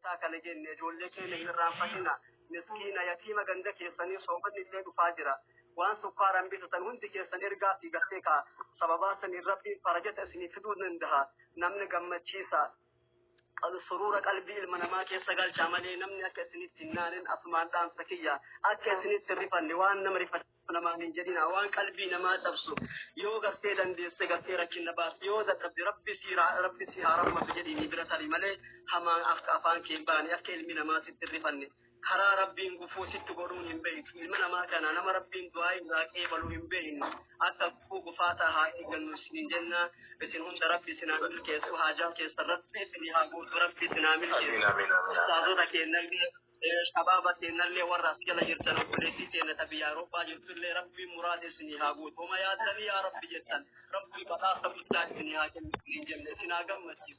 تاكل جنة جولة كنا يرافقنا مسكينة يتيمة عندك يسني صوبت اللي بفاجرة وان سكارا بيتن هندك يسني رجع في قتك سببات ربي فرجت أسني فدود عندها نمن جمة شيسا السرور قلبي المنامات يسقال جمالي نمني أكسني تنان أسمان دام سكية أكسني تريفن وان نمريفن نما من جدينا وان قلبي نما تبسو يوغا سيدان دي سيغا ركين باس يودا ربي سيرا ربي سيها رحمة جديني برسالي ملي هما أفكافان كيباني أكيل من ما تتريفن خرا ربي نغفو ستقرون ينبين المنا ما كان نما ربي دعاء ذاكي بلو ينبين أتفو غفاتا هاي قلنو سنين جنة بسن هند ربي سنامل كيسو حاجا كيس ربي سنها قوت ربي سنامل كيسو سادو تكي نغدي شبابة نللي ورّاس كلا يرتنا بوليسي تنا تبي أوروبا يرتلي ربي مراد سنها قوت وما يادني يا ربي جتن ربي بقى سبتلا سنها كم جنة سناقم مسجد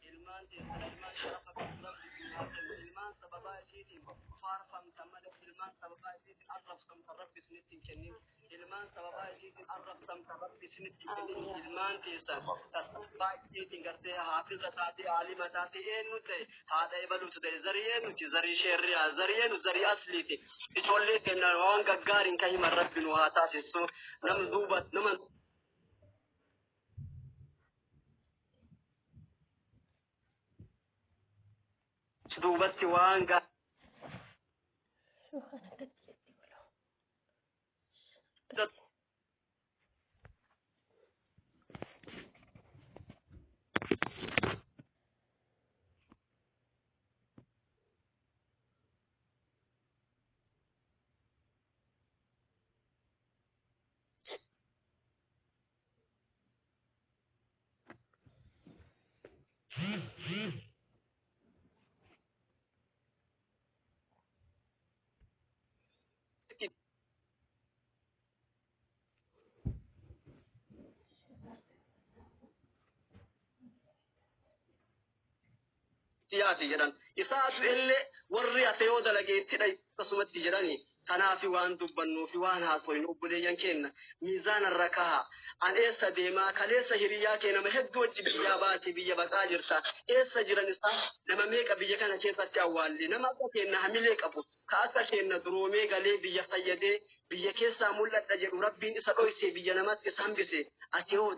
ilmaan teessana ilmaan sharafa rabbi ilmaan sababaa isiitiin faarfamtamada ilmaan sababaa isiitiin arrabsamta rabbi isinitti kennin ilmaan sababaa isiitiin arrabsamta rabbi isinitti kennin ilmaan teessan sababaa isiitiin gartee haafiza taatee aalima taatee eenyu ta'e haadha ebaluutu ta'e zarii eenyuti zarii sheerriyaa zarii eenyu zarii asliiti ijoollee teennaa waan gaggaariin kan himan rabbi nu haa taasisu nam duuba nama دوبتي وانقا سياسي جدا إساعد اللي ورّي أتيودا لقيت تلاقي تصمت جراني تنافي وان دبنو في وان هاسوين وبليان كنا ميزان الركاها عن إيسا ديما كاليسا هريا كنا مهد وجه بياباتي بيابات جرسا إيسا جرانيسا لما ميكا بيكنا كيسا تاوالي نما كنا هميليك أبو كاسا كنا درومي غالي بيا سيدي بيا كيسا مولد تجر ربين إسا رويسي بيا نمات إسام بسي أتيو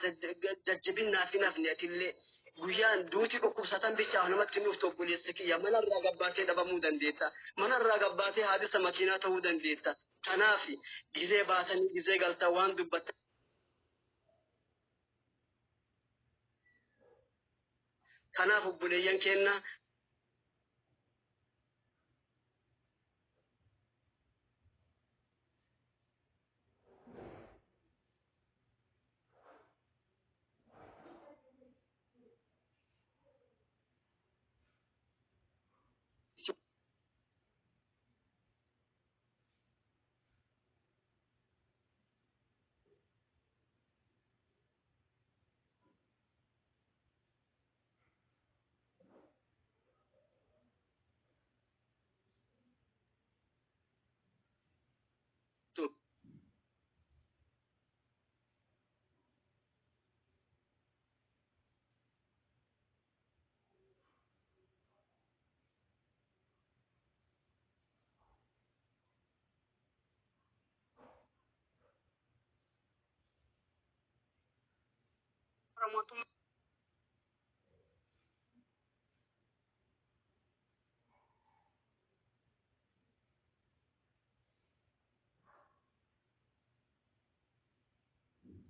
ججبنا في نفني أتلي guyaan duuti dhukkubsatan bicha namatti nuuf tokkoleessa kiyya manarraa gabbaatee dhabamuu dandeetta manarraa gabbaatee haadisa makiinaa ta'uu dandeetta kanaaf gizee baasanii gizee galtaa waan dubbatan kanaaf obboleeyyan kenna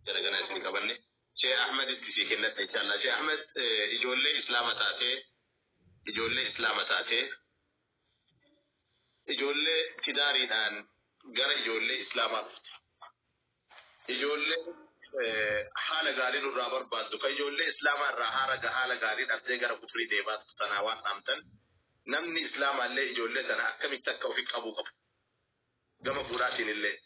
جرجنا اسمي كبرني شيخ أحمد التسيكنا إن شاء الله شيخ أحمد إجولة إسلام تاتي إجولة إسلام تاتي إجولة تداري الآن جرى إجولة إسلام إجولة حالة قارين الرابر بعد إجولة إسلام الرهارة حالة قارين أبدي جرى كفري ديبات تناوات نامتن نمني إسلام الله إجولة تنا كم يتكوا في أبو كف جم فراتين الله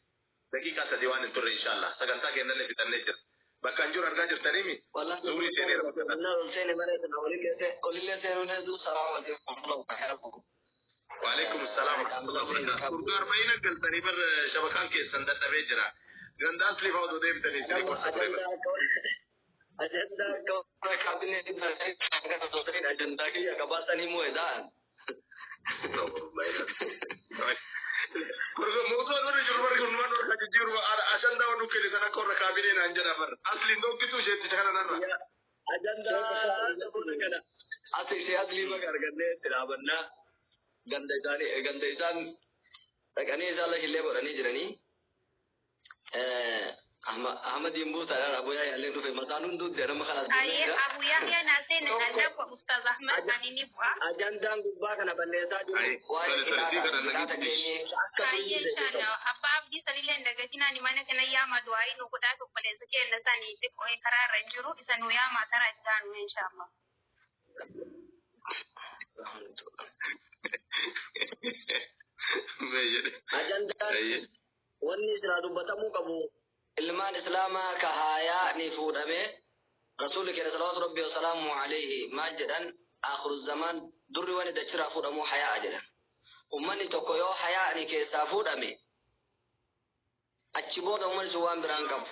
دقيقة ديوان التر إن شاء الله سكنتا كنا اللي في تنجر بكانجور أرجع تريمي سوري سيني والله سيني مريض أولي سيني نزول السلام عليكم ورحمة الله وبركاته وعليكم السلام ورحمة الله وبركاته كوركار بينك قل تريبر شبكان كي سندت بيجرا غنداس لي فاوضو ديم تني سيري أجندة كون كابينة كان تصير أجندة كي كبارتني مويدان Kurga moto no ni jurbar gun man ka jiru asan da wonu kele sana korra kabile na anjana bar asli no kitu je ti kana narra أجندة كنا asli magar gande tirabanna ganda isan takani isala hille borani jirani Ahmad Imbu tara Abu Yahya le rufe matanun du dera makala aye Abu Yahya na sai na anda ko Ustaz Ahmad anini kwa ajandan gubba kana balleta du wani ta kenye aye inshallah abba abdi salile daga tinani mana kana yama duai no kuda to pale suke na sani sai ko kararan jiro isanu yama tara tanu inshallah ajandan wani sira dubbatamu qabu ilman islama ka haya ni fudame rasulullah sallallahu alaihi wasallam alayhi majidan akhir zaman durri wani da cira fudamu haya ajadan ummani to koyo haya ni ke sa fudame accibo da umman suwan birankam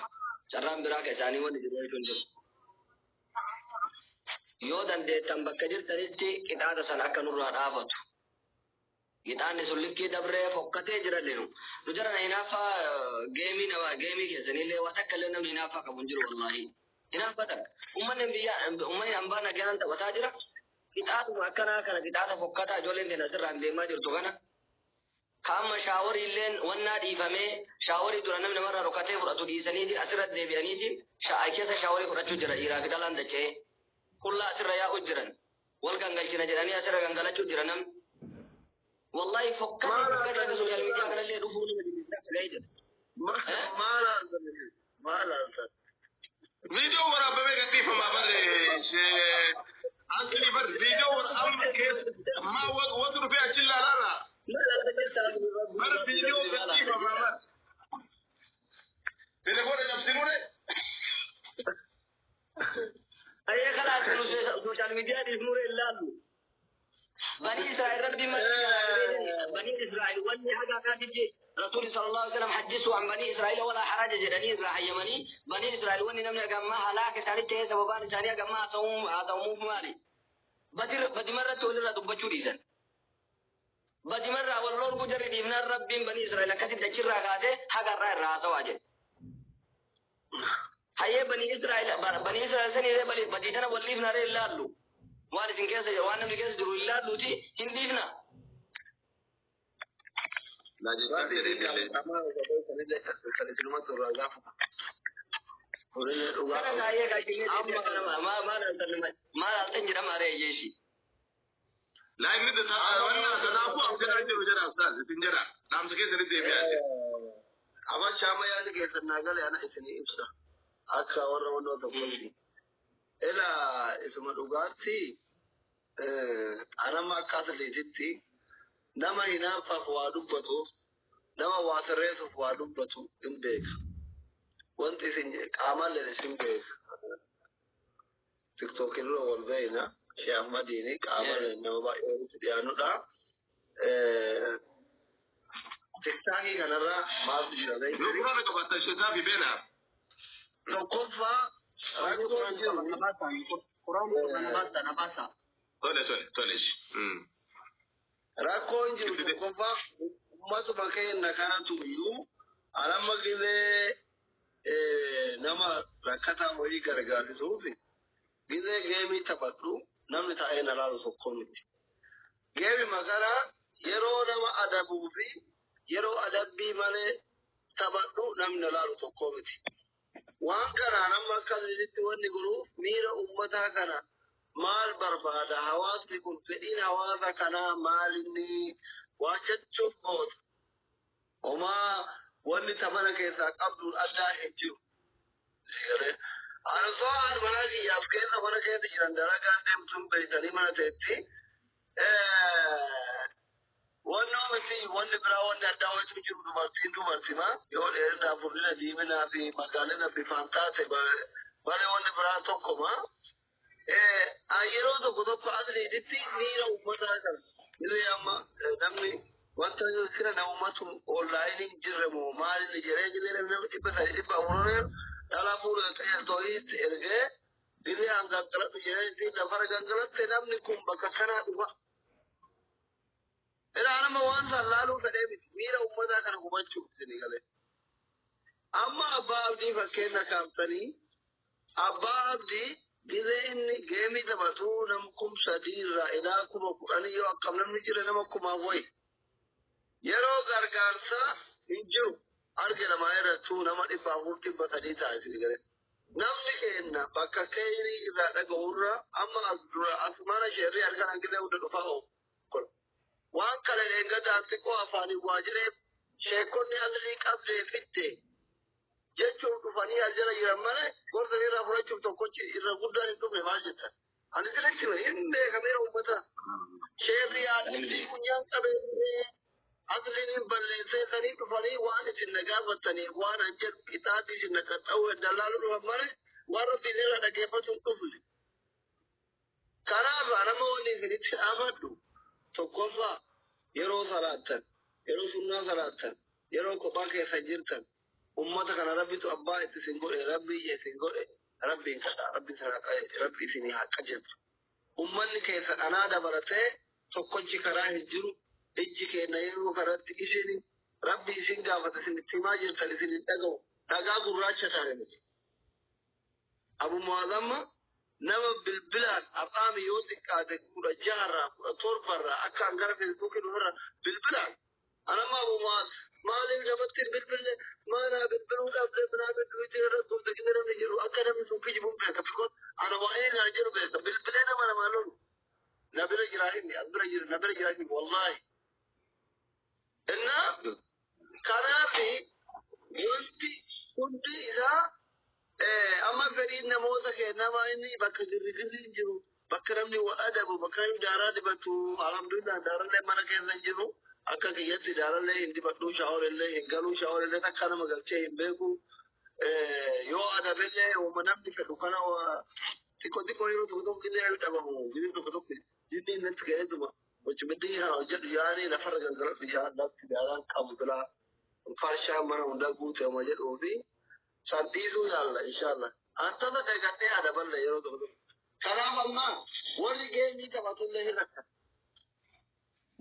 charram biraka tani wani jirai tunjo yodan de tambaka jirtanitti kidada san akanurra dafatu Gitaani sullikki dabre fokkatee jira lenu. Nujara na inafa gemi ke sanile watakale na inafa kabun jiru wallahi. Inafa tak. Umman ambana gyan ta wata jira. Gitaatu makana kana gitaata fokkata jolen de nasir rande ma jirtu kana. Kama shawari len wanna difame shawari durana min marra rokate furatu di sanidi asirat de bianidi shaakesa shawari furatu jira ira kidalan da ce. Kullu asira ya ujran. Wal gangal kina jirani asira gangala chu jiranam. والله فكرت في السوشيال ميديا كان اللي يدخلون ما لا فيديو ورا بابا كتيف ما بره شيء أصلي بر فيديو ورا أم كيس ما وتر فيها شيء لا بر فيديو كتيف ما بره تلفون نفسينه أي خلاص السوشيال ميديا دي نور الله بني إسرائيل ربي ما بني إسرائيل وني حاجة كاتب رسول صلى الله عليه وسلم حدثوا عن بني إسرائيل ولا حرج جدني إسرائيل يمني بني إسرائيل وني نمنا جماعة هلاك ساري تيه سببان ساري جماعة توم مالي بدي مرة تقول له دب بجوريزن بدي مرة والله كجري دينا ربي بني إسرائيل كاتب تشير رعاته حاجة رعاته واجد هاي بني إسرائيل سني بدي تنا ولي في نار الله وانا تنكسر وانا مكسر درو الله لوتي هندينا لا جد لا يمد وانا تدافع أفكار جرو جرا أستاذ تنجرا نام سكيت ردي بيان أما شام يعني كيف نقول أنا إثني إبصر أكثر ورا تقولي إلى اسم الأوغاتي أنا ما كاتليتي نما هنا فوادو بتو نما واتريس فوادو بتو إمبيك وانت سنج كامل لسيمبيك تكتوك إنه والبينا شيء مديني كامل نما بقى يانو دا تكتاكي كنرا ما في شيء نقول لك بس الشتاء في بينها نقفا قرآن نباسا تولش rakkoon jiru qofa ummatuma keenya kanatu iyyuu alamma gizee nama rakkataa wayii gargaarisuufi gizee geemii taphadhu namni taa'ee na laalu tokko miti. Geemi magaalaa yeroo nama adabuu fi yeroo adabbii malee taphadhu namni na laalu tokko miti. Waan kanaa nama akkasitti wanni godhuuf miira ummataa kana maal barbaada hawaasni kun fedhiin hawaasa kanaa maalinni waachachuuf goota homaa wanni tabana keessaa qabduun addaa hin jiru. Anasoo haadha manaa kiyyaaf keessa mana keessa jiran dalagaan deemtuun beektanii mana ta'etti wannoo miti wanni biraa wanni addaa wajjin jiru dubartimaa yoo dheerinaa furdina diiminaa fi magaalina bifaan taate malee wanni biraa tokkoma. Yeroo tokko asliititti miira uummataa kana illee amma namni wanta kira na uummatu onlaayiniin jirremu maalin jiree namni dhibba sadii dhibba afurii dhala fuudhee ta'ee too'iitti ergee gangalatu jedhanii lafa gangalatte namni kun bakka kanaa dhufa. Ila nama waan sallaaluu fedhee miti miira uummataa kana hubachuuf isinii galee. Amma abbaa abdii fakkeenya kaamtanii abbaa abdii gizee inni geemii taphatuu nam 3,000 irraa ilaa 10,000 yoo akkam namni jira nama 1,000 wayi. Yeroo gargaarsaa hin jiru arge namaa irrattuu nama 400 ta'a isinii galee. Namni kenna bakka keeyrii irraa dhaga'urraa amma dura asmaana sheerrii harkaan hangillee hunda dhufaa oofu. Waan kana eeggataan xiqqoo afaanii waajireef sheekonni asii qabdee fitte jechuun dhufanii as jala jiran malee gorsa irraa fudhachuuf tokkochi irra guddaan hin dhufe maal jettan. Ani sirriitti hin beekamee uummata sheerrii haadhiitii gunyaan qabeessee asliin hin balleessee sanii dhufanii waan isin nagaafattanii waan an jedhu qixaatii isin naqaxxa'uu dallaaluu dhufan malee waan rabbiin irra dhageeffatu hin dhufne. Kanaafaa nama waliin isinitti dhaabadhu. Tokkoffaa yeroo salaattan, yeroo sunnaa salaattan, yeroo kophaa keessa jirtan, ummata kana rabbitu abbaa itti isin godhe, rabbii isin godhe, rabbiin kadhaa, rabbi isinii haqqa jirtu. Ummanni keessa dhanaa dabalatee tokkochi karaa hin jiru, ijji keenya yeroo karatti isini rabbi isin gaafata isinitti himaa jirtan isin hin dhaga'u, dhagaa gurraacha taane miti. Abu Mu'azzama nama bilbilaan afaami yoo xiqqaate 16 akka angara feesbuukiin irra bilbilaan anama abumaas maaliif namatti bilbille maanaa bilbiluu dhabde minaafi duwiti irra tuute gina namni jiru akka namni sun kijibuun beeka bikoon ana waa'ee naa jiru beeka bilbilee nama namaa lolu nabira jiraahimi nabira jiraahimi wallaahi innaa kanaafi wanti hundi isaa amma fedhiin namoota kennama inni bakka girgirri jiru bakka namni waa adabu bakka namni daaraa dibatu alhamdulillah daarallee mana keessa hin jiru akka kiyyatti daarallee hin dibadhu shaaworellee hin galu shaaworellee takka nama galchee hin beeku yoo adabellee uuma namni fedhu kana xiqqoo yeroo tokko tokko illee dhabamu jiruu tokko tokko jinni innatti ga'eetuma wajjibiddi haa jedhu yaanii lafarra gangalatu yaa lafti daaraan qabu bilaa farshaa mana hundaa guutama jedhuufi santiisuu yaalla inshallah antata dhagattee adaballe yeroo tokko kanaaf amma warri geemii taphatullee hin akka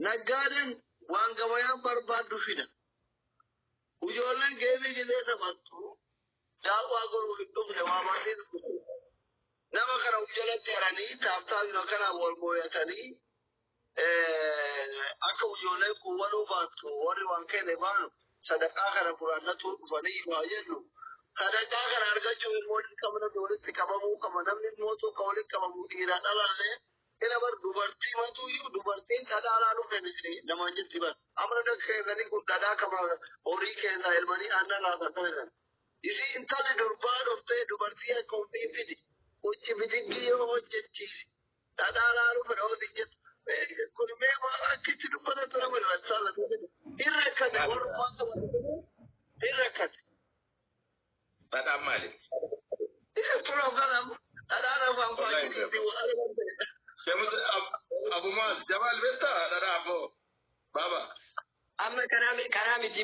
naggaadeen waan gabayaan barbaaddu fida ijoolleen geemii illee taphattu daawwaa goruu hin dhufne waa maaliin nama kana jalatti heranii taaptaabino kana wal mooyatanii akka ijoolleen kun waluu baattu warri waan kenne baanu sadaqaa kana furaannatu dhufanii waa jennu sadaqaa kana argachuu immoo qabna walitti qabamuu qaba namni mootuu ka walitti qabamu dhiiraa dhalallee ina bar dubartii matuuyyuu dubartiin dhadhaa laaluu fedhe namaan jetti bar amna dakkeessanii kun dhadhaa qaba horii keessaa ilmanii aannan laafatan kan isi intalli durbaa dhuftee dubartii akka hundii fidi hojii bidiggii yoo hojjechiisi dhadhaa laaluu fedhe horii jettu kun mee akkitti dubbatatu nama irratti irra akkate warrumaan qabu irra akkate. Badam mali. Program ada orang pagi di Abu Mas Jamal beta ada apa? Baba. Amma kanamiti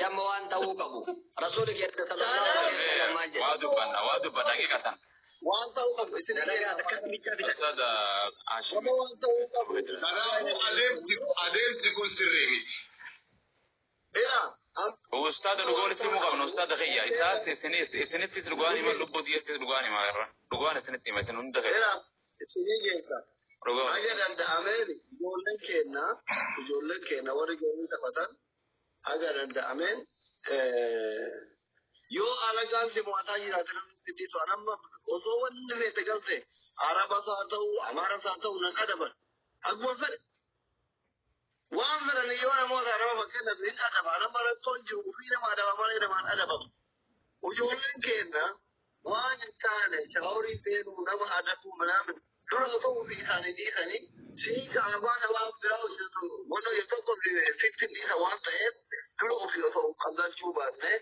amma waan ta'uu qabu. Rasuul keessa sallallahu alaihi wasallam wadu banagi katan. Waan ta'uu qabu isin Sada Ashim. Kanamu adeemsi kun sirrii miti. Ustaad dhugoon itti muqabna ustaad khiyya isaas isinitti dhugaani ma lubbu diyyatti dhugaani ma irra dhugaan isinitti hima isin hunda khiyya isinii geessa haga danda'ameen ijoolleen keenya warri geemii taphatan haga danda'ameen yoo alagaan simootaa jiraate namni ittiisu anamma osoo wanni feete galte arabas haa ta'u amaaras haa ta'u nan adaban akkuma fedhe waan fedhan yoo namoota araba fakkeenya hin adaban amma rakkoon jiru ufii nama adaba malee namaan adabamu ijoolleen keenya waan hin taane shaaworii seenuu nama adabu manaamin dura osoo ufii isaanii dhiisanii siika abaa namaa biraa hojjetu wanta tokko sittin dhiisa waan ta'eef dura ufii osoo qaggachuu baanne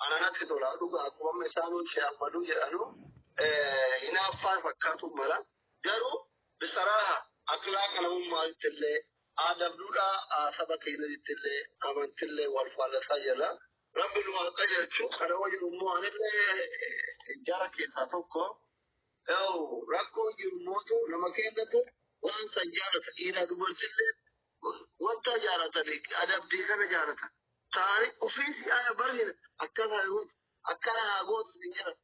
ananatti tola dhugaa akkuma isaanuu shee'ammaduu jedhanu hinaaffaan fakkaatu mala garuu bisaraaha akhlaaqa namummaattillee adabduudha saba keenyattillee amantillee wal faallasa jala rabbi nu qajeelchu kana wajjin immoo anillee jara keessaa tokko Yoo rakkoo jiru mootu nama kennatu waan san jaalata dhiira dubartillee wanta jaalatanii adabbii kana jaalatan. Taani ofiisi ana barhina akkana haa gootu ni jedhan.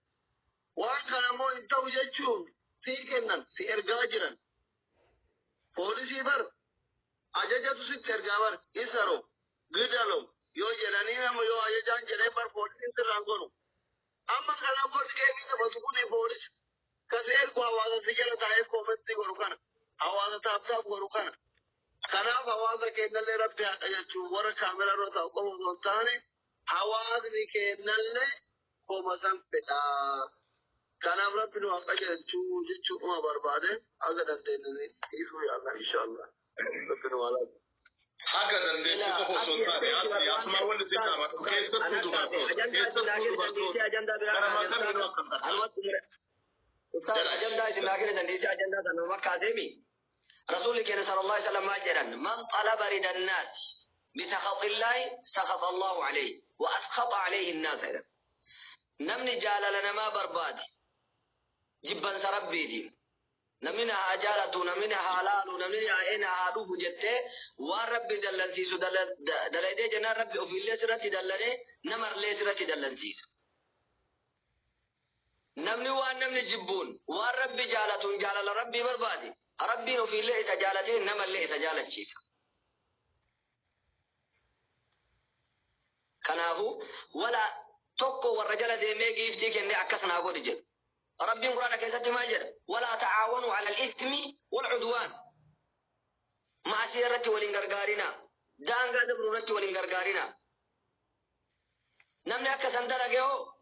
Waan kana immoo hin ta'u jechuun sii kennan si ergaa jiran. Poolisii bar ajajatu sitti ergaa bar isaroo gidaloo yoo jedhanii nama yoo ajajaan jedhee bar poolisiin sirraan godhu. Amma kana gooti keebii taphatu kuni poolisi. Kasee ko hawaasa si jala taa'ee koomatti godhu kana. Hawaasa taaptaaf godhu kana. Kanaaf hawaasa kennallee rabbi haqa jechuun warra kaameraa irra taa'u qofa osoo hin taane hawaasni kennallee kooma san fedhaa. Kanaaf rabbi nu haqa jechuudha barbaade haga dandeenye dhiisuu yaalla inshallah. Rabbi nu haala. Haga dandeenye qofa osoo hin taane asuma wanti si taa'u keessattuu dubartoota. أجندة إسماعيل سنديسي أجندة سنوما كاذبي رسولك صلى الله عليه وسلم أجرا من طلب رضا الناس بسخط الله سخط الله عليه وأسخط عليه الناس نمني جال لنا ما برباد جبا سربي دي نمنها أجالة نمنها حلال نمنها عينها هالوف جته وربي دلنسيس دلدي جنا ربي أفي الله سرتي دلني نمر الله سرتي دلنسيس نمني وان نمني جبون وان ربي جالتون جالل ربي بربادي ربي نفي الله تجالتين نما الله تجالت شيسا كناهو ولا توكو والرجل دي ميجي يفتيك اني عكسنا اقول جل ربي قرآن كيسة ما جل ولا تعاونوا على الإثم والعدوان مع سيرتي والإنقرقارنا دان قادم رونتي والإنقرقارنا نمني عكسن درقه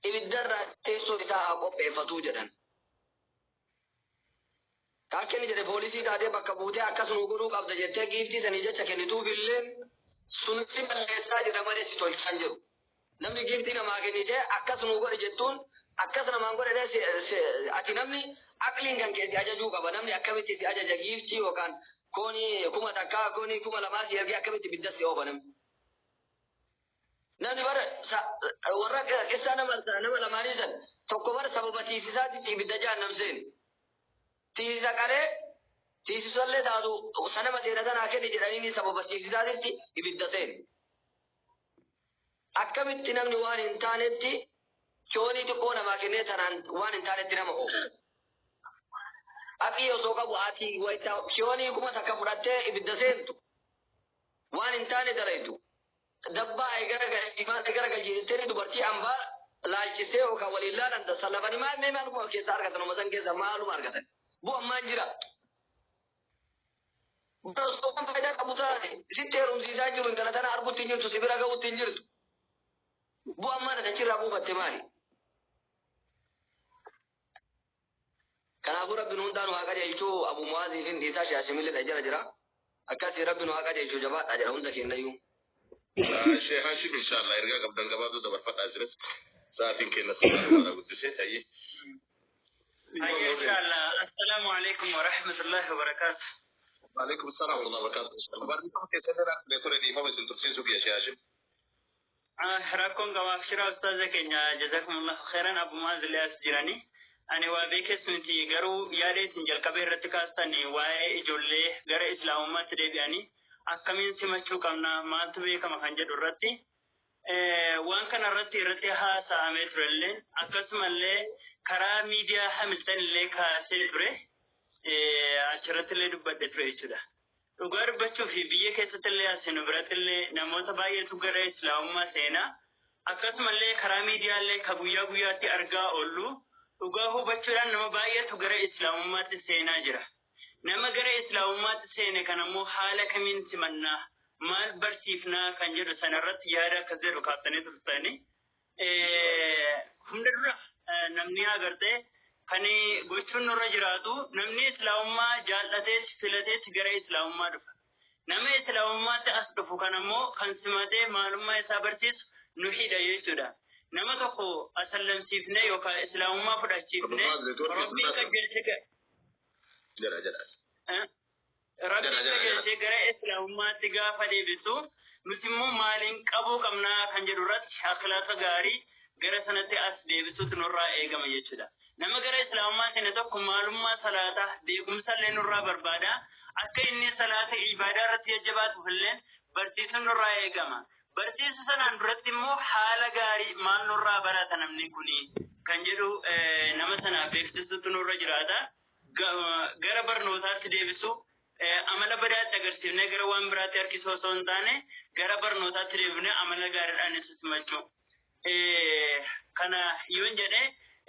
ibiddarra teessoo isaa qopheeffatu jedhan. Akkani jedhe poolisii taatee bakka buutee akkasuma godhuu qabda jettee giiftii sanii jecha kennituuf illee sunti balleessaa jira malee si tolchan jiru. Namni giiftii namaa kennitee akkasuma godhe jettuun akkas namaan godhe ati namni aqliin kan keessi ajajuu qaba. Namni akkamitti si ajaja giiftii yookaan koonii kuma takkaa koonii kuma lamaa si ergee akkamitti bidda si oofa namni. Namni bara warra keessa nama lamaanii san tokko bara sababa tiisisaatti ibidda jahannam seeni. Tiisisa qalee tiisisallee taatu sanama seena sanaa kenni jedhanii sababa tiisisaatti ibidda seeni. Akkamitti namni waan hin taanetti shoonii xiqqoo namaa kennee sanaan waan hin taanetti nama oofu. Aqii osoo qabu ati wayita shoonii kuma takka fudhattee ibidda seentu waan hin taane dalaytu. Dabbaa gara galchiistee dubartii ambaa laalchisee yookaan waliin laalan sallafanii maal kuma keessaa argatan uummatan keessa maaluma argatan bu'aan maal jira. Osoo faayidaa qabu taate sitti heerumsiisaa jiru intala tana arguutti hin jirtu sibira ga'uutti hin jirtu. Bu'aan maal achirraa buufatte maali? Kanaafuu rabbiin hundaan waa qajeelchuu Abu Mu'aazii fi dhiisaa Shaashimillee jira. Akkasii rabbiin waa qajeelchuu jabaadha jedha hunda kennayyuu. Sheikh Hashim inshallah erga qabdan gabaabduu dabarfadhaa jiras sa'aatiin kenna sirna guddisee ta'ee. Inshallah assalamu alaikum wa rahmatullahi wa barakatuh. Wa alaikum assalam wa rahmatullahi wa barakatuh. Barni kuma ke sanar da tore di mama sun tursin su ya Sheikh Hashim. Rakkoon gabaaf shira ustaaza keenya jazakumullahu khairan Abu Mu'aaz Ilyas jirani. Ani waa beekessuuti garuu yaada isin jalqabee irratti kaastanii waa'ee ijoollee gara islaamummaatti deebi'anii akkamiin simachuu qabna maaltu beekama kan jedhu irratti waan kana irratti haasa'amee turellee akkasumallee karaa miidiyaa Hamilton illee kaasee ture achirratti illee dubbadhe ture jechuudha. Dhugaa dubbachuu fi biyya keessatti illee asinu biratti illee namoota baay'eetu gara islaamummaa seenaa akkasumallee karaa miidiyaa illee ka guyyaa guyyaatti argaa oollu dhugaa hubachuudhaan nama baay'eetu gara islaamummaatti seenaa jira. Nama gara islaamummaatti seene kan ammoo haala kamiin simannaa maal barsiifnaa kan jedhu sanarratti yaada akkas jedhu kaaftanii turtanii hunda dura namni agartee kan gochuun nurra jiraatu namni islaamummaa jaallatees filatees gara islaamummaa dhufa. Nama islaamummaatti as dhufu kan ammoo kan simatee maalummaa isaa barsiisu nu hidha jechuudha. Nama tokko asallamsiifnee yookaan islaamummaa fudhachiifnee rabbii qajeelche Rabbi qajeelchee gara islaamummaatti gaafa deebisu nuti immoo maaliin qabuu qabnaa kan jedhu irratti akhlaaqa gaarii gara sanatti as deebisuutu nurraa eegama jechuudha. nama gara islaamaa sene tokko maalummaa salaataa beekumsa illee nurraa barbaada akka inni salaata ibaadaa irratti jajjabaatuuf illee barsiisuun nurraa eegama. Barsiisa sanaan duratti immoo haala gaarii maal nurraa barata namni kuni kan jedhu nama sanaaf beeksisuutu nurra jiraata. Gara barnootaatti deebisu amala badaatti agarsiifnee gara waan biraatti harkisuu osoo hin taane gara barnootaatti deebinee amala gaariidhaan isa simachuu. Kana yoon jedhee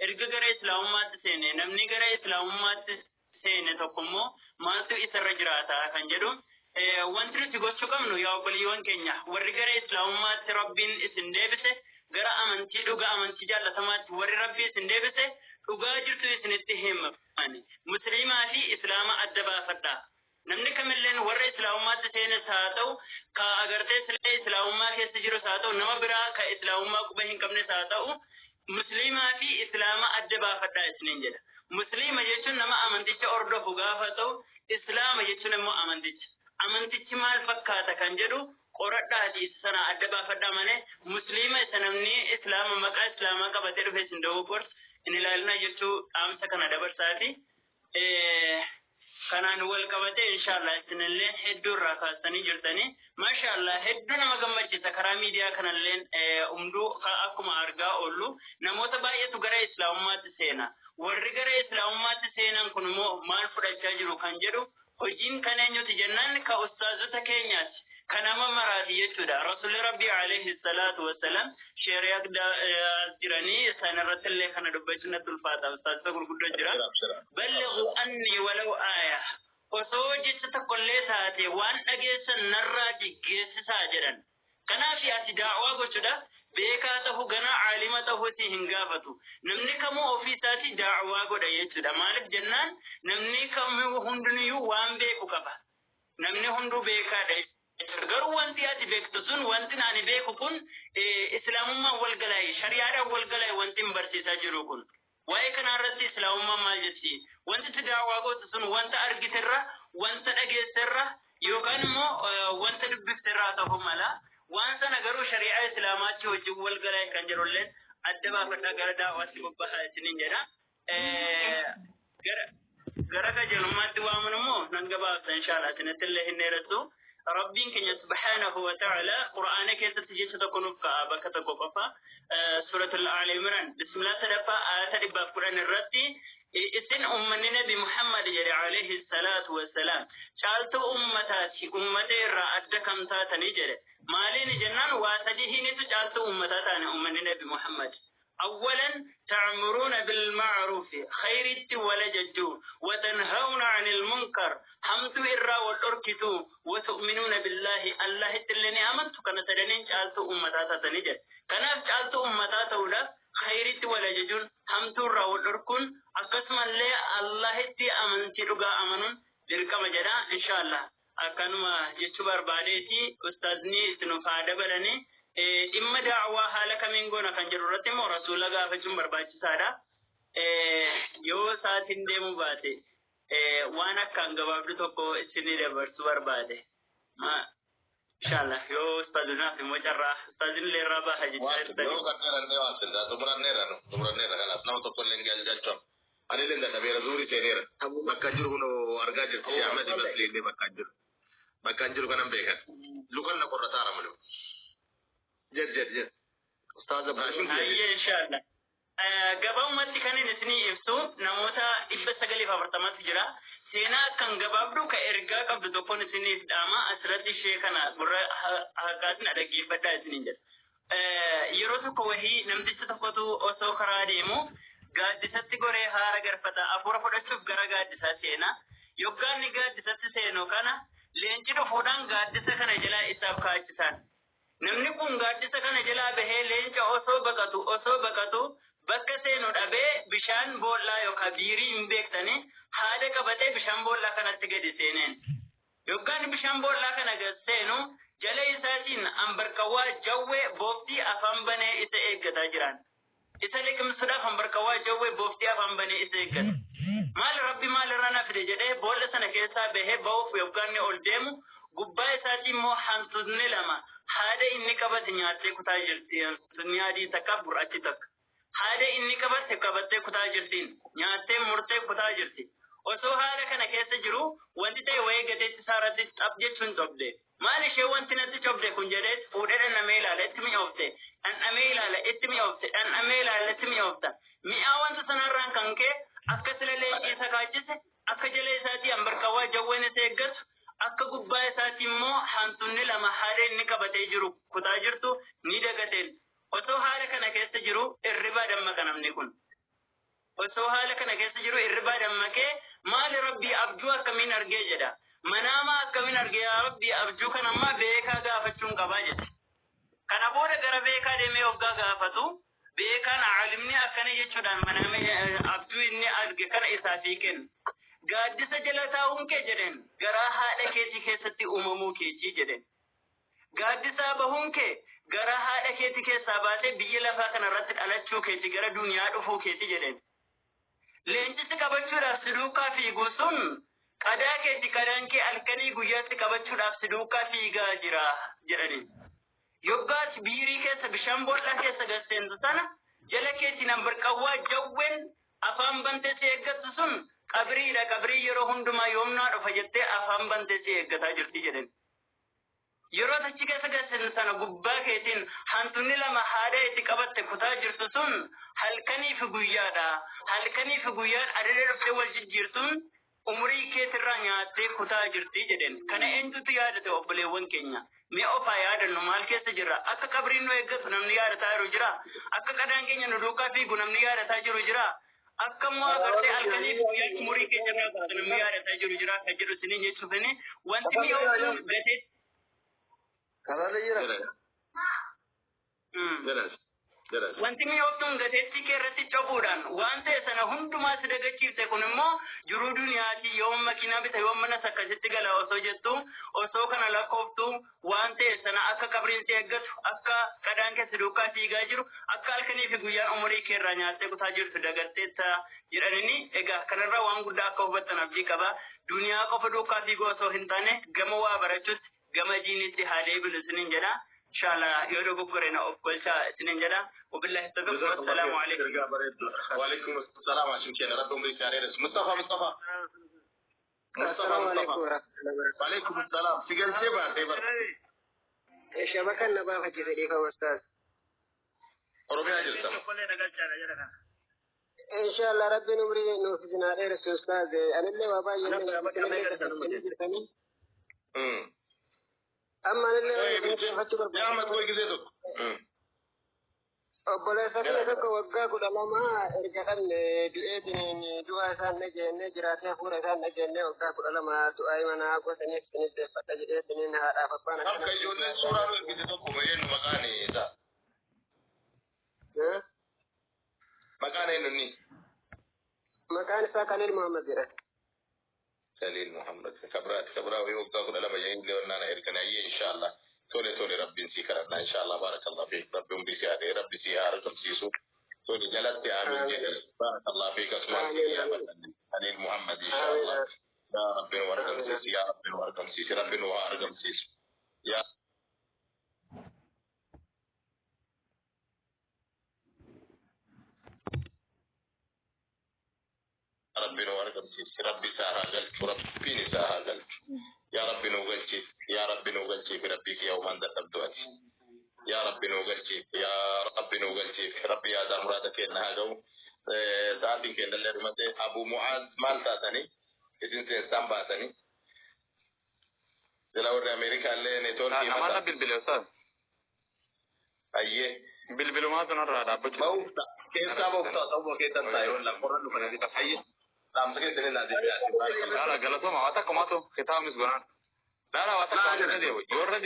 erga gara islaamummaatti seene namni gara islaamummaatti seene tokko immoo maaltu isarra jiraata kan jedhu wanti nuti gochuu qabnu yaa obboleeyyan keenya warri gara islaamummaatti rabbiin isin deebise gara amantii dhugaa amantii jaallatamaatti warri rabbii isin deebise dhugaa jirtu isinitti himani musliimaa fi islaama adda baafadhaa. Namni kamilleen warra islaamummaatti seenes haa ta'u ka agartee silee islaamummaa keessa jirus haa ta'u nama biraa ka islaamummaa quba hin qabnes haa ta'u musliimaa fi islaama adda baafadhaa isiniin jedha. Musliima jechuun nama amanticha hordofu gaafa ta'u islaama jechuun immoo amanticha. Amantichi maal fakkaata kan jedhu qoradhaati sana adda baafadhaa malee musliima isa namni islaama maqaa islaamaa qabatee dhufe isin dogoggoru in ilaalina jechuu dhaamsa kana dabarsaati. Kanaan wal qabate inshallah isinillee hedduu irraa kaastanii jirtanii mashallah hedduu nama gammachiisa karaa miidiyaa kanalleen umduu akkuma argaa oollu namoota baay'eetu gara islaamummaatti seena. Warri gara islaamummaatti seenan kun immoo maal fudhachaa jiru kan jedhu hojiin kan eenyuti jennaan ka ustaazota keenyaati. Kanama maraati jechuudha. Rasuulli Rabbii alayhi salaatu wassalam shari'a jiranii sanarratti illee kana dubbachuun natti ulfaata. Ustaazota gurguddoo jira. Ballighu anni walau aaya. Osoo jecha tokkollee taate waan dhageessan narraa geessisaa jedhan. Kanaaf ati daawwaa gochuudha. Beekaa ta'uu gana aalima ta'uuti hin gaafatu. Namni kamuu ofii isaati daawwaa godha jechuudha. Maaliif jennaan namni kamuu hundinuyyuu waan beeku qaba. Namni hunduu beekaadha. Garuu wanti ati beektu sun wanti ani beeku kun islaamummaan wal galaa'e shari'aadhaan wal galaa'e wanti hin barsiisaa jiru kun waa'ee kanarratti islaamummaan maal jetti wanti ti daawwaa gootu sun wanta argiterra wanta dhageesserra yookaan immoo wanta dubbifterraa ta'uu mala waan sana garuu shari'aa islaamaatti wajjin wal galaa'e kan jirulleen adda baafadhaa gara daawwaatti bobbahaa isiniin jedha. Gara kajalummaatti waamun immoo nan gabaabsa inshallah isinatti illee hin dheerattu. ربين كن سبحانه وتعالى قرآن كيف تجيش تكون بكة قفا سورة الأعلى عمران بسم الله تدفع آيات ربا قرآن الرتي إسن أمنا بمحمد جري عليه الصلاة والسلام شالت أمتاتي أمتي رأت كم تاتني جري مالين جنان واتجيه نتو شالت أمتاتاني أمنا بمحمد أولا تعمرون بالمعروف خير ولا ججو وتنهون عن المنكر حمد إرى والأركتو وتؤمنون بالله الله تلني أمنت كان تدنين جالتو أمتاتا تنجد كان جالتو أمتاتا ولا خير ولا ججون حمد إرى والأركن أقسم الله الله تي أمنت رقا أمنون لركم جدا إن شاء الله أكانما جتشبار بعدتي أستاذني سنفاد بلني imma da'waa haala kamiin goona kan jedhu irratti immoo rasuula gaafachuun barbaachisaadha. Yoo saatiin deemuu baate waan akkaan gabaabdu tokko isinii dabarsuu barbaade. Inshallah yoo ustaazunaaf immoo carraa ustaazin illee irraa baha jechaa jirtanii. Yoo kanneen waan sildaa xumuranneera kanaaf nama tokko illee hin jaalchamu. Ani illee dadhabeera zuuri seeneera. Bakka jiru kun argaa jirti. Ahmed Basli illee bakka jiru kanan beekan. Lukan na qorrataara malu. جد أستاذ أبو إن شاء الله قبل ما تكنين سني إفتو نموتا إبس سجلي فبرتمات جرا سينا كان قبل كإرجاء قبل دكتور سني داما أسرت الشيء كنا برا هكذا ندقي بدأ سنين يروتو كوهي نمدي تتفقدو أسو خراديمو قاد تستيقوري هارا غرفتا أفورا فرشوف غرا قاد تساسينا يوكان قاد تساسينو كان لينجدو فودان قاد تسكنا جلا إساب كايتسان namni kun gaaddisa kana jalaa bahee leenca osoo baqatu bakka seenu dhabee bishaan boollaa yookaan biirii hin beektanii haada qabatee bishaan boollaa kanatti gadi seeneen. Yookaan bishaan boollaa kana gadi seenu jala isaatiin ambarkawaa jawwee booftii afaan banee isa eeggataa jiran. Isa liqimsuudhaaf ambarkawaa jawwee booftii afaan banee isa eeggata. Maal rabbi maal irraa na fide jedhee boolla sana keessaa bahee ba'uuf yookaan ol deemu gubbaa isaatiin immoo hantuutni lama haada inni qabate nyaattee kutaa jirti. Sunni adii takka gurraachi takka. haadha inni qabattee kutaa jirtiin nyaattee murtee kutaa jirti. Osoo haala kana keessa jiru wanti ta'e wayii gateetti isaarratti xab jechuun cobde. Maal ishee wanti natti cobde kun jedhee fuudhee dhandhamee ilaala itti mi'oofte. Dhandhamee ilaala itti mi'oofte. Dhandhamee ilaala itti mi'oofta. Mi'aa wanta sanarraan kan ka'e akka sila leencii isa kaachise akka jala isaatii hambarqawwaa jawween isa eeggatu akka gubbaa isaatii immoo hantunni lama haadha inni qabatee jiru kutaa jirtu ni dagateen. Osoo haala kana keessa jiru irribaa dammaqa namni kun. Osoo haala kana keessa jiru irribaa dammaqee maali rabbii abjuu akkamiin argee jedha. Manaama akkamiin argee rabbii abjuu kanammaa beekaa gaafachuun qabaa jedhe. Kana booda gara beekaa deemee hoggaa gaafatu beekaan aalimni akkana jechuudhaan manaama abjuu inni arge kana isaafii kenna. Gaaddisa jala taa'uun kee jedheen garaa haadha keetii keessatti uumamuu keetii jedheen. Gaaddisaa bahuun kee gara haadha keetii keessaa baatee biyya lafaa kanarratti dhalachuu keetii gara duniyaa dhufuu keetii jedheen. Leencisi qabachuudhaaf si duukaa fiiguu sun qadaa keetii qadaan kee halkanii guyyaatti qabachuudhaaf si duukaa fiigaa jira jedhaniin. Yoggaatti biirii keessa bishaan boolla keessa gasseentu sana jala keetiin hambarqawwaa jawween afaan bantee si eeggattu sun qabriidha. Qabrii yeroo hundumaa yoomnaa dhufa jettee afaan bantee si eeggataa jirti jedhan. Yeroo achi keessa gasseentu sana gubbaa keetiin hantunni lama haadha itti qabatte kutaa jirtu sun halkanii fi guyyaadha. Halkanii fi guyyaan adada dhuftee wal jijjiirtuun umurii keetirraa nyaattee kutaa jirti jedhan. Kana eenyutu yaadate obboleewwan keenya? Mee ofaa yaadannu maal keessa jirra? Akka qabriin nu eeggatu namni yaadataa jiru jira. Akka qadaan keenya nu duukaa fiigu namni yaadataa jiru jira. Akka immoo agartee halkanii fi guyyaa umurii keenyarraa kutu namni yaadataa jiru jira. Kan jedhu isiniin jechuufini wanti mi'ooftuun gatee. Kanarra jira. Wanti mi'ooftuun gateettii kee irratti cobuudhaan waan ta'e sana hundumaa si dagachiifte kun immoo jiruu duniyaatii yoom makiinaa bita yoom manas akkasitti gala osoo jettu osoo kana lakkooftu waan ta'e sana akka qabriin si eeggatu akka qadaan kee si duukaa fiigaa jiru akka halkanii fi guyyaan umurii kee irraa nyaattee kutaa jirtu dagatteessa jedhanini egaa kanarraa waan guddaa akka hubattan abdii qaba. Duniyaa qofa duukaa fiiguu osoo hin taane gama waa barachuutti gama diinitti haa deebilu isiniin jedha. Inshallah yoo dogoggorena of golcha isiniin jedha. Wabillahi tawfiq. Assalaamu alaykum. Wa alaykum assalam. Ashim keena rabbi umri kaareeres. Mustafa. Assalamu alaykum. Wa alaykum assalam. Sigal seba seba. Shabakan na baafa jira dheefa ustaz. Oromiyaa jirta. Inshallah rabbi umri nuuf isinaa dheeressu ustaz. Anillee waa baay'ee jirtanii. Amma anillee fachuu barbaada. Yaa matoo gisee tokko. Obboleessa kee tokko waggaa 12 erga dhabne du'eetiin du'a isaan dhageenye jiraatee hafuura isaan dhageenye waggaa 12 du'aa manaa gosaniif isinis deeffadha jedheetiin haadhaaf abbaan akka ijoolleen suuraa nu ergite tokko eenyu maqaan isaa? Maqaan eenyunni? Maqaan isaa Khalil Muhammad jedhama. Khalil Muhammad kabraa waggaa 12 yaa'in leewwannaan erganayye inshallah. Tole rabbiin si kadhanna inshallah barakallahu fiik rabbi umri si adee rabbi si argamsiisu tole jalatti aamin jedhe barakallahu fiik asmaan ya Khalil Muhammad inshallah ya rabbi wargamsiisi rabbi nu argamsiisu ya rabbi nu argamsiisi rabbi saahaa galchu rabbiin isaahaa galchu يا ربي نوغلتي يا ربي نوغلتي في ربك يوما تبدواتي يا ربي نوغلتي يا ربي نوغلتي في ربي هذا مرادك انها جو ذاتك ان اللي رمته ابو معاذ مال تاتني اذن انسان باتني دلاور امريكا اللي نتول في ما بالبل استاذ ايه بالبل ما تنرى دابك موتا كيف تابوتا تو كيف تنسايون لا قرن بنادي ايه دام سكين دين نادي لا غلطوا ما واتك ما تو ختام مسغان لا واتك ما دي يورد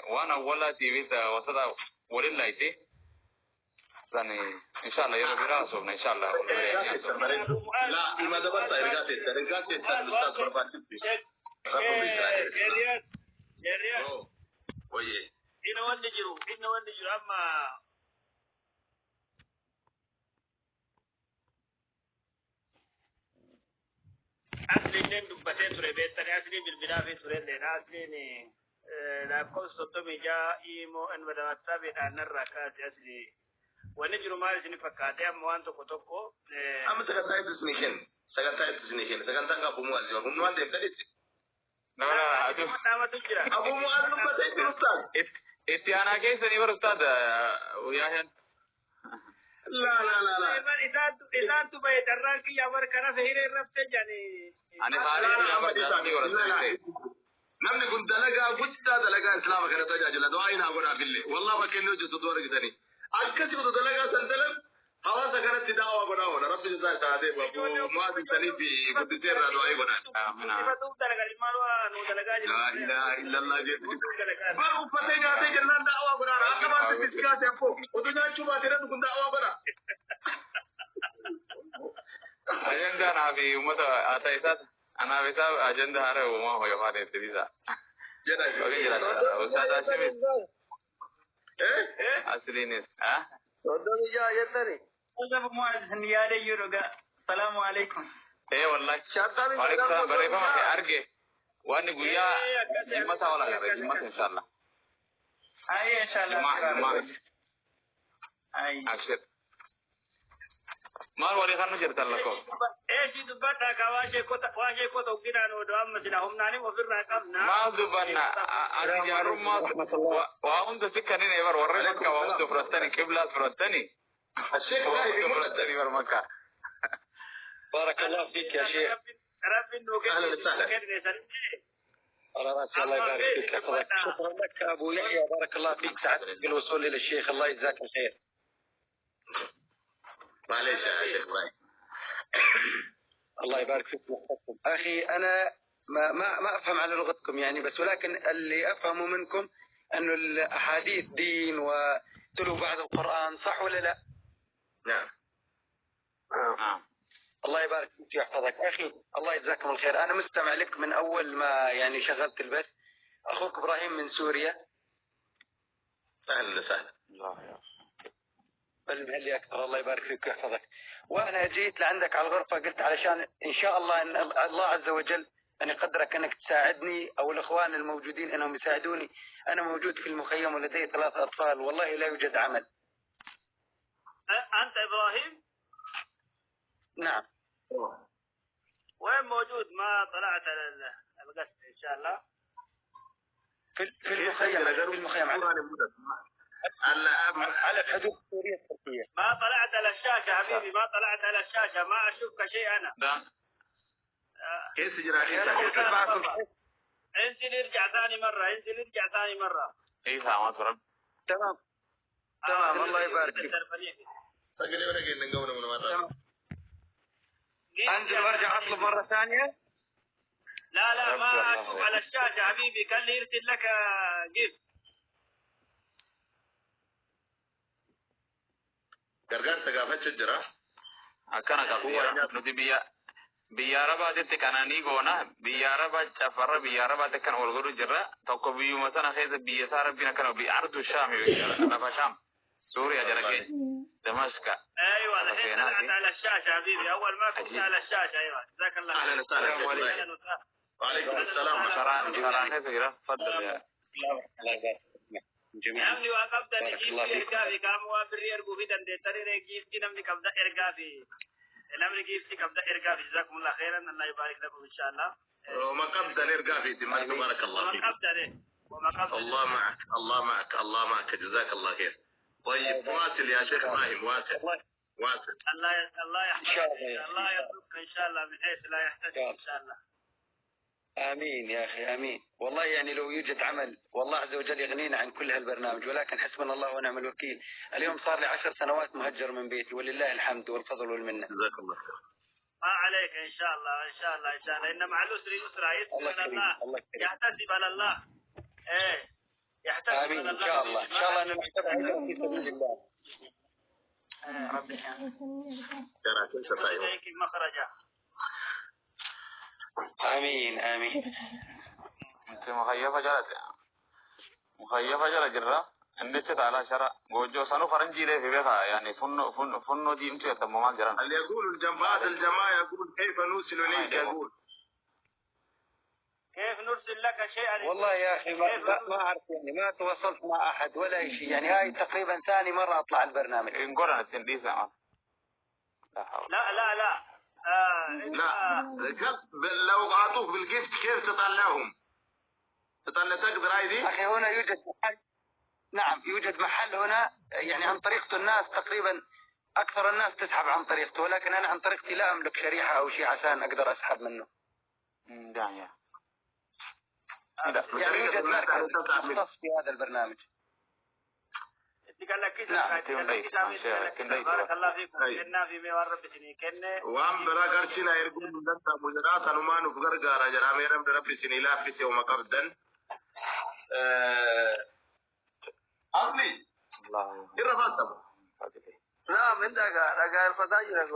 وانا ولا تي في وسط ولله ايتي ثاني ان شاء الله يا رب راسنا ان شاء الله لا ما دبرت ارجعت الاستاذ برباتي يا رياض oye ina wanda jiru amma asliin dubbatee ture beektanii asliin bilbilaa fi turelleen asliin lakkoofsa 36 immoo in madawattaa beedhaanarraa kaase asli ونجرو مال سني فكاتي أم وان توكو أما سكتاي تسنيكين سكتاي أبو مؤذن أبو مؤذن تدري لا أبو مؤذن ما تدري أستاذ إتيانا كيس نيور أستاذ وياهن لا إذا أنتم بيترك يا وركنا فهير رفت يعني أنا خالي يا برداني ورسالة namni kun dalagaa guddaa dalagaa islaama kana tajaajila du'aayin haa godhaa billee wallah bakkeen hojii tutu argitanii akkasi kutu dalagaa san dalan hawaasa kanatti daawaa godhaa oola rabbi isaa taatee babu maatii sanii fi guddisee irraa du'aayi godhaan laa ilaaha illallah jedhu bar uffatee nyaatee jennaan daawaa godhaan akka maatti fiskaase akkoo utu nyaachuu baatee dhabdu kun daawaa godhaa ajandaan haa fi uummata haa ta'isaati أنا بسبب أجندة هذا وما هو يفعل التريزا. جدا. أستاذ هاشم. أصلينيس. صدق يا يتري. أجاب موعد نيادة يروجا. السلام عليكم. إيه والله. وعليكم السلام بريفا ما أرجع. وأنا قويا جمعة ولا غير جمعة إن شاء الله. أي إن شاء الله. جمعة. أي. أكثر. ما هو اللي خانو جرتان لكم؟ إيش دبنا كواجه كوتا وكذا نودوا مثلا هم ناني وفرنا كمنا. ما دبنا أرجع ما وهم تسكنين إبر ورّمك وهم تفرستني كبلات فرستني. الشيخ وهم تفرستني إبر مكة. بارك الله فيك يا شيخ. أهلا وسهلا. على راسي الله يبارك فيك يحفظك. شكرا لك أبو يحيى بارك الله فيك سعدت بالوصول إلى الشيخ الله يجزاك الخير. معليش يا شيخ إبراهيم. الله يبارك فيك ويحفظكم. أخي أنا ما أفهم على لغتكم يعني بس ولكن اللي أفهمه منكم أنه الأحاديث دين وتلو بعد القرآن صح ولا لا؟ نعم. الله يبارك فيك ويحفظك. أخي الله يجزاكم الخير. أنا مستمع لك من أول ما يعني شغلت البث. أخوك إبراهيم من سوريا. أهلا وسهلا. بالمهلي أكثر الله يبارك فيك ويحفظك. وأنا جيت لعندك على الغرفة قلت علشان إن شاء الله أن الله عز وجل أن يقدرك أنك تساعدني أو الإخوان الموجودين أنهم يساعدوني. أنا موجود في المخيم ولدي 3 أطفال والله لا يوجد عمل. أنت إبراهيم؟ نعم. وين موجود ما طلعت القصد إن شاء الله؟ في المخيم على الحدود السورية التركية. ما طلعت على الشاشة حبيبي ما طلعت على الشاشة ما أشوفك شيء أنا. نعم. كيف جرى انزل ارجع ثاني مرة. إيه سامع ترى. تمام الله يبارك فيك. أنزل وارجع أطلب مرة ثانية. لا ما أشوف على الشاشة حبيبي كان لي يرسل لك جيف. gargaarsa gaafachuu jira. Akkana qabdiya nuti biyya arabaatitti kananii goona biyya arabaa cafarra biyya arabaatti akkana wal godhu jirra tokko biyyuma sana keessa biyya isaa rabbiin akkana biyya ardu shaami lafa shaam suuriyaa jala keenya دمشق. ايوه الحين طلعت على الشاشه حبيبي اول ما كنت على الشاشه. ايوه جزاك الله خير. اهلا وسهلا. وعليكم السلام تفضل يا namni waa qabdani giifti ergaa fi qaama waa birrii erguu fi dandeettanire giifti namni qabda ergaa fi namni giifti qabda ergaa fi jazakumullah khairan allah yubarik lakum inshallah. وما قبضن ارقى في دماغ بارك الله فيك. الله معك جزاك الله خير. طيب واصل يا شيخ ابراهيم واصل. الله يحفظك الله يرزقك ان شاء الله من حيث لا يحتاج ان شاء الله. آمين يا أخي آمين. والله يعني لو يوجد عمل والله عز وجل يغنينا عن كل هالبرنامج ولكن حسبنا الله ونعم الوكيل. اليوم صار لي 10 سنوات مهجر من بيتي ولله الحمد والفضل والمنة. جزاك الله خير. ما عليك إن شاء الله إن مع العسر يسرا يسر الله يحتسب على الله. إيه يحتسب على الله. آمين إن شاء الله أنا محتفظ في سبيل الله. ربي يعطيك مخرجا. آمين. أنت مخيفة جلت جرا عندك تعالى شرع وجو سانو فرنجي له في بها يعني فنو دي انتو يتممان جران. اللي يقول الجماعة يقول كيف نوصل إليك يقول كيف نرسل لك شيئا؟ والله يا أخي ما أعرف يعني ما تواصلت مع أحد ولا أي شيء يعني هاي تقريبا ثاني مرة أطلع البرنامج. نقول التنديسة لا حول. لا لا لا لا لو أعطوك بالجيفت كيف تطلعهم؟ تقدر هاي أخي هنا يوجد محل، نعم يوجد محل هنا يعني عن طريقته الناس تقريبا أكثر الناس تسحب عن طريقته، ولكن أنا عن طريقتي لا أملك شريحة أو شيء عشان أقدر أسحب منه. يعني يوجد مركز مختص في هذا البرنامج. نعم بارك الله فيكم. كنا في ميوان رب سني كنا وام برا قرشنا يرجون من دنتا مجرات أنومان وفقر جارا جرامير رب سني لا في سوى مقردن أصلي الله إرفعتم نعم عندك رجع الفضايل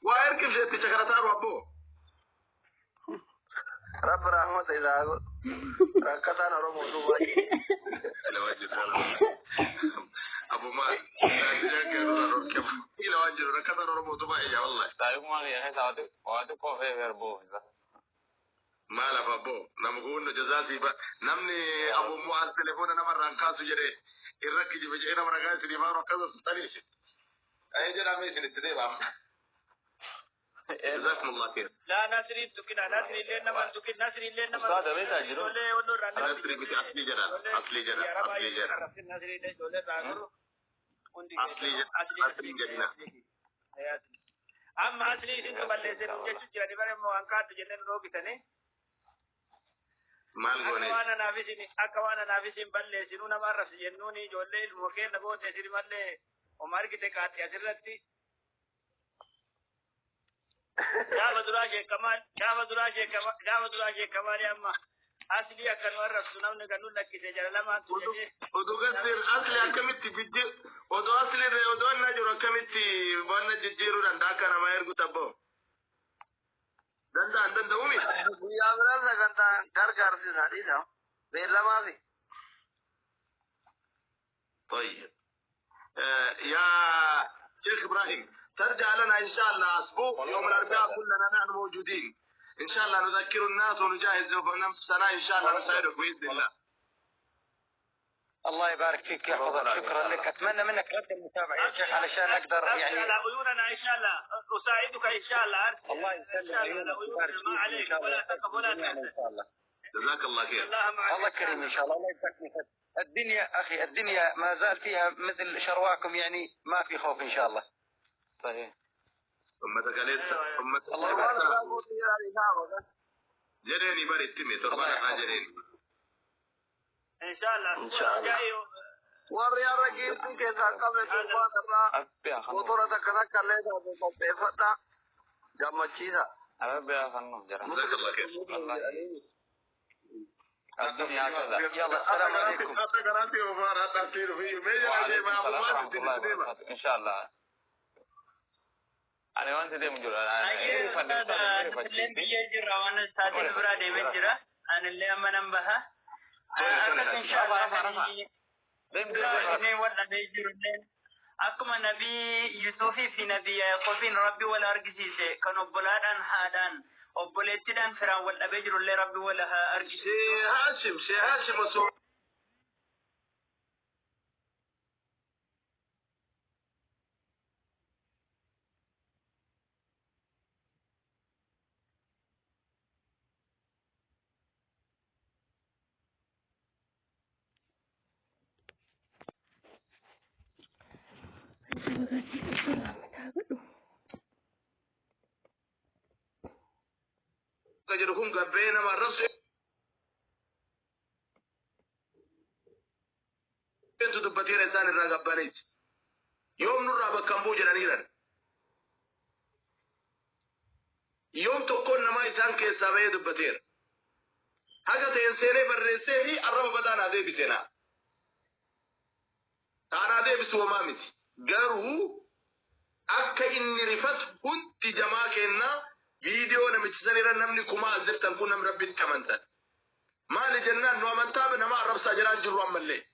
وأركب شيء تشكرتها ربو رب رحمة إذا أقول ركضنا رمو دبي لا واجد أبو ما لا ركب إلى واجد ركضنا رمو دبي يا والله طيب ما هي هذا وهذا كوفي غيربو ما لا فبو نمقول جزاسي نمني أبو مواد تليفون أنا مرة انكاسو جري الركج بجينا مرة قاعد سني ما ركض ستانيش أي جرا ميسن التدريب جزاكم الله خير. لا نسري تكنا نسري لنا ما تكنا نسري لنا ما هذا بيت أجرو نسري بيت أصلي جرا أصلي جرا نسري ده جولة بعمره أصلي جرا أما أصلي إنتو بلسنا جت جرا نبرة موانكات جنن روبي تاني أكوانا نافسين بلسنا نما رسينوني جولة الموكين نبوة تسير ملة عمر كده كاتي أسرتي جاب دراجة كمال أما أصلي أكن ورا سنام نقول لك كده جرا لما تجي ودوغسير أصلي أكملتي بيجي ودو أصلي ودو نجور أكملتي وانا جيرو رنداكا نما يرجو تبو دندا دومي يا برا سكنتا كار في سادي ده بيلا ما في. طيب يا شيخ إبراهيم ترجع لنا إن شاء الله أسبوع يوم الأربعاء كلنا نحن موجودين إن شاء الله نذكر الناس ونجهز نفسنا إن شاء الله نساعدك بإذن الله. الله يبارك فيك يا حضر شكرا لك أتمنى منك تبدأ المتابعة يا شيخ علشان أقدر يعني على عيوننا إن شاء الله أساعدك إن شاء الله. الله يسلمك عيونك ما عليك ولا تقف ولا تحزن. جزاك الله خير. الله كريم إن شاء الله. الله يبارك الدنيا أخي الدنيا ما زال فيها مثل شرواكم يعني ما في خوف إن شاء الله. صحيح. أمتك ليس الله يبارك جريني بري تمي تربانا حاجرين إن شاء الله. وريا رجيم تيجي تاكل تبغى تبغى موتورة كذا كله ده بيفتا جامعيها. أبى خنوم جرا. جزاك الله خير. الدنيا كذا. يلا السلام عليكم. أتكلم وفارا تصير في ميجا ما أبو ما إن شاء الله. أنا وانت ده مجرد أنا بيجرا وأنا ساتين برادي بيجرا أنا اللي أما نبها إن شاء الله إني ولا بيجرون أكما نبي يوسف في نبي يعقوب ربي ولا أرجسيسه كانوا بلادان حادان وبلتدان فرعون ولا بيجرون لربي ولا أرجسيسه شيء هاشم وسوء كجركم قبينا ما رصي انتو دبتير انسان الرقبانيت يوم نرى بكمبو جرانيرا يوم تكون نما انسان كيسابي دبتير حاجة تنسيني برسيني الرب بدانا دي بسينا أنا دي بسوى مامتي قارو أكا إني رفت كنت جماعة إنا فيديو نمتسنيرا نمني كما أزفتن كنا مربين كمانتان ما لجنان نوامنتا بنما رب ساجران جروا ملي